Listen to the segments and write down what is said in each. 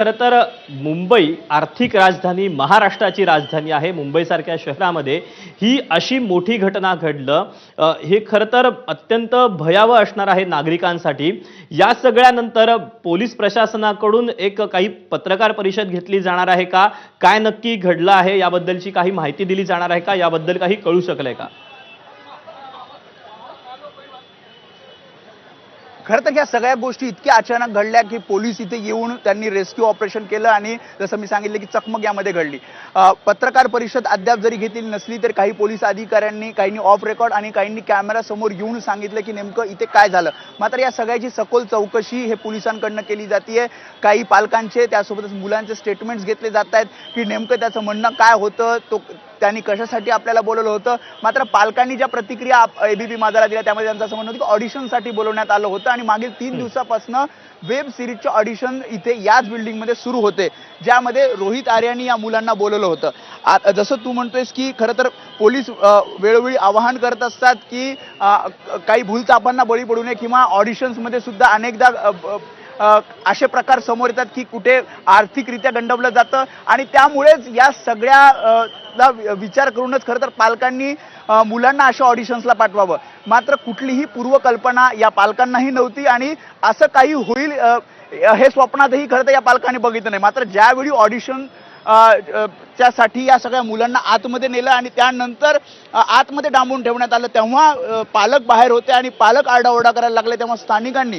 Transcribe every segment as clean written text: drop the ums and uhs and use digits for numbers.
खरं तर मुंबई आर्थिक राजधानी, महाराष्ट्राची राजधानी आहे. मुंबईसारख्या शहरामध्ये ही अशी मोठी घटना घडलं, हे खरं तर अत्यंत भयावह असणार आहे नागरिकांसाठी. या सगळ्यानंतर पोलीस प्रशासनाकडून एक काही पत्रकार परिषद घेतली जाणार आहे का? काय नक्की घडलं आहे याबद्दलची काही माहिती दिली जाणार आहे का? याबद्दल काही कळू शकलंय का? खरं तर ह्या सगळ्या गोष्टी इतक्या अचानक घडल्या की पोलीस इथे येऊन त्यांनी रेस्क्यू ऑपरेशन केलं आणि जसं मी सांगितलं की चकमक यामध्ये घडली. पत्रकार परिषद अद्याप जरी घेतली नसली तर काही पोलीस अधिकाऱ्यांनी काहींनी ऑफ रेकॉर्ड आणि काहींनी कॅमेरा समोर येऊन सांगितलं की नेमकं इथे काय झालं. मात्र या सगळ्याची सखोल चौकशी हे पोलिसांकडनं केली जाते. काही पालकांचे त्यासोबतच मुलांचे स्टेटमेंट्स घेतले जात आहेत की नेमकं त्याचं म्हणणं काय होतं, तो त्यांनी कशासाठी आपल्याला बोलवलं होतं. मात्र पालकांनी ज्या प्रतिक्रिया एबीपी माझाला दिल्या त्यामध्ये त्यांचं असं म्हणणं होतं की ऑडिशनसाठी बोलवण्यात आलं होतं आणि मागील 3 दिवसापासून वेब सिरीजचे ऑडिशन इथे याच बिल्डिंगमध्ये सुरू होते, ज्यामध्ये रोहित आर्यानी या मुलांना बोलवलं होतं. जसं तू म्हणतोयस की खरं तर पोलीस वेळोवेळी आवाहन करत असतात की काही भूलचापांना बळी पडू नये किंवा ऑडिशन्समध्ये सुद्धा अनेकदा असे प्रकार समोर येतात की कुठे आर्थिकरित्या गंडवलं जातं आणि त्यामुळेच या सगळ्या विचार करूनच खरं तर पालकांनी मुलांना अशा ऑडिशन्सला पाठवावं. मात्र कुठलीही पूर्वकल्पना या पालकांनाही नव्हती आणि असं काही होईल हे स्वप्नातही खरं तर या पालकांनी बघितलं नाही. मात्र ज्यावेळी ऑडिशन त्यासाठी या सगळ्या मुलांना आतमध्ये नेलं आणि त्यानंतर आतमध्ये डांबून ठेवण्यात आलं, तेव्हा पालक बाहेर होते आणि पालक आरडाओरडा करायला लागले. तेव्हा स्थानिकांनी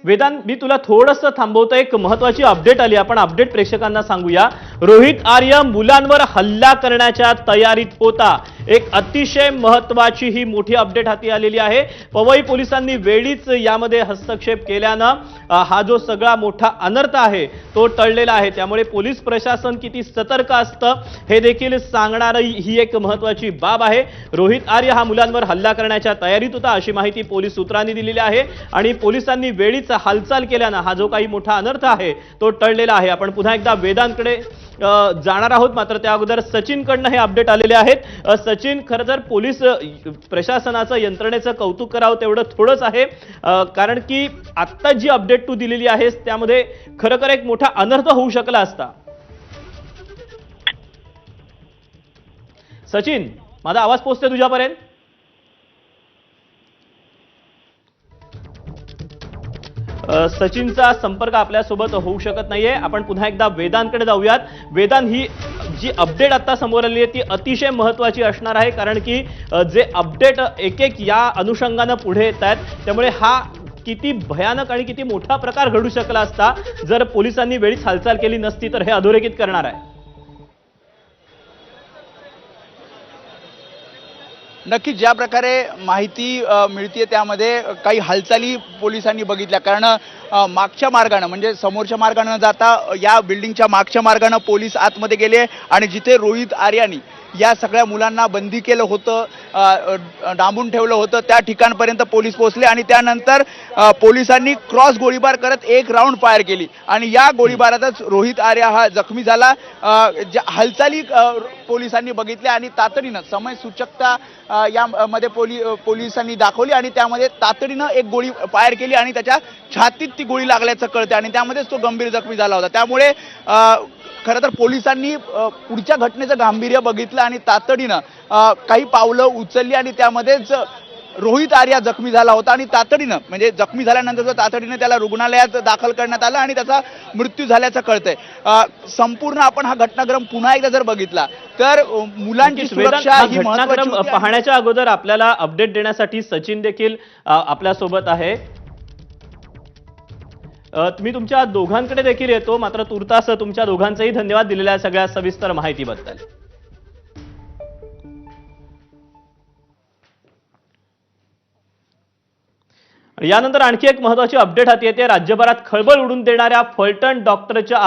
वेदांत, मी तुला थोडंसं थांबवतो. एक महत्वाची अपडेट आली, आपण अपडेट प्रेक्षकांना सांगूया. रोहित आर्य मुलांवर हल्ला करण्याच्या तयारीत होता. एक अतिशय महत्वाची ही मोठी अपडेट हाती आलेली आहे. पवई पोलिसांनी वेळीच यामध्ये हस्तक्षेप केल्यानं हा जो सगळा मोठा अनर्थ आहे तो टळलेला आहे. त्यामुळे पोलीस प्रशासन किती सतर्क असतं हे देखील सांगणारी ही एक महत्वाची बाब आहे. रोहित आर्य हा मुलांवर हल्ला करण्याच्या तयारीत होता अशी माहिती पोलीस सूत्रांनी दिलेली आहे आणि पोलिसांनी वेळीच हालचाल केल्यानं हा जो काही मोठा अनर्थ आहे तो टळलेला आहे. आपण पुन्हा एकदा वेदांकडे जाणार आहोत, मात्र त्या अगोदर सचिनकडनं हे अपडेट आलेले आहेत. सचिन, खरं तर पोलीस प्रशासनाचं, यंत्रणेचं कौतुक करावं तेवढं थोडंच आहे, कारण की आत्ता जी अपडेट तू दिलेली आहेस त्यामध्ये खरं एक मोठा अनर्थ होऊ शकला असता. सचिन, माझा आवाज पोहोचतोय तुझ्यापर्यंत? सचिनचा संपर्क आपल्यासोबत होऊ शकत नाहीये. आपण पुन्हा एकदा वेदांकडे जाऊयात. वेदांत, ही जी अपडेट आता समोर आली आहे ती अतिशय महत्वाची असणार आहे, कारण की जे अपडेट एक एक या अनुषंगानं पुढे येत आहेत, त्यामुळे हा किती भयानक आणि किती मोठा प्रकार घडू शकला असता जर पोलिसांनी वेळीच हालचाल केली नसती तर हे अधोरेखित करणार आहे. नक्की ज्या प्रकारे माहिती मिळते त्यामध्ये काही हालचाली पोलिसांनी बघितल्या, कारण मागच्या मार्गाने म्हणजे समोरच्या मार्गाने न जाता या बिल्डिंगच्या मागच्या मार्गाने पोलीस आतमध्ये गेले आणि जिथे रोहित आर्यानी या सगळ्या मुलांना बंदी केलं होतं, डांबून ठेवलं होतं, त्या ठिकाणपर्यंत पोलीस पोहोचले आणि त्यानंतर पोलिसांनी क्रॉस गोळीबार करत एक राऊंड फायर केली आणि या गोळीबारातच रोहित आर्या हा जखमी झाला. हालचाली पोलिसांनी बघितल्या आणि तातडीनं समयसूचकता यामध्ये पोलिसांनी दाखवली आणि त्यामध्ये तातडीनं एक गोळी फायर केली आणि त्याच्या छातीत ती गोळी लागल्याचं कळते आणि त्यामध्येच तो गंभीर जखमी झाला होता. त्यामुळे खरं तर पोलिसांनी पुढच्या घटनेचं गांभीर्य बघितलं आणि तातडीनं काही पावलं उचलली आणि त्यामध्येच रोहित आर्या जखमी झाला होता आणि तातडीनं म्हणजे जखमी झाल्यानंतर तातडीनं त्याला रुग्णालयात दाखल करण्यात आलं आणि त्याचा मृत्यू झाल्याचं कळतंय. संपूर्ण आपण हा घटनाक्रम पुन्हा एकदा जर बघितला तर मुलांची सुरक्षा ही महत्त्वाची होती. पाहण्याच्या अगोदर आपल्याला अपडेट देण्यासाठी सचिन देखील आपल्यासोबत आहे. मी तुमच्या दोघांकडे देखील येतो, मात्र तुर्तास तुमच्या दोघांचेही धन्यवाद दिलेल्या सगळ्या सविस्तर माहितीबद्दल. यानंतर आणखी एक महत्त्वाची अपडेट हाती येते. राज्यभरात खळबळ उडून देणाऱ्या फलटण डॉक्टरच्या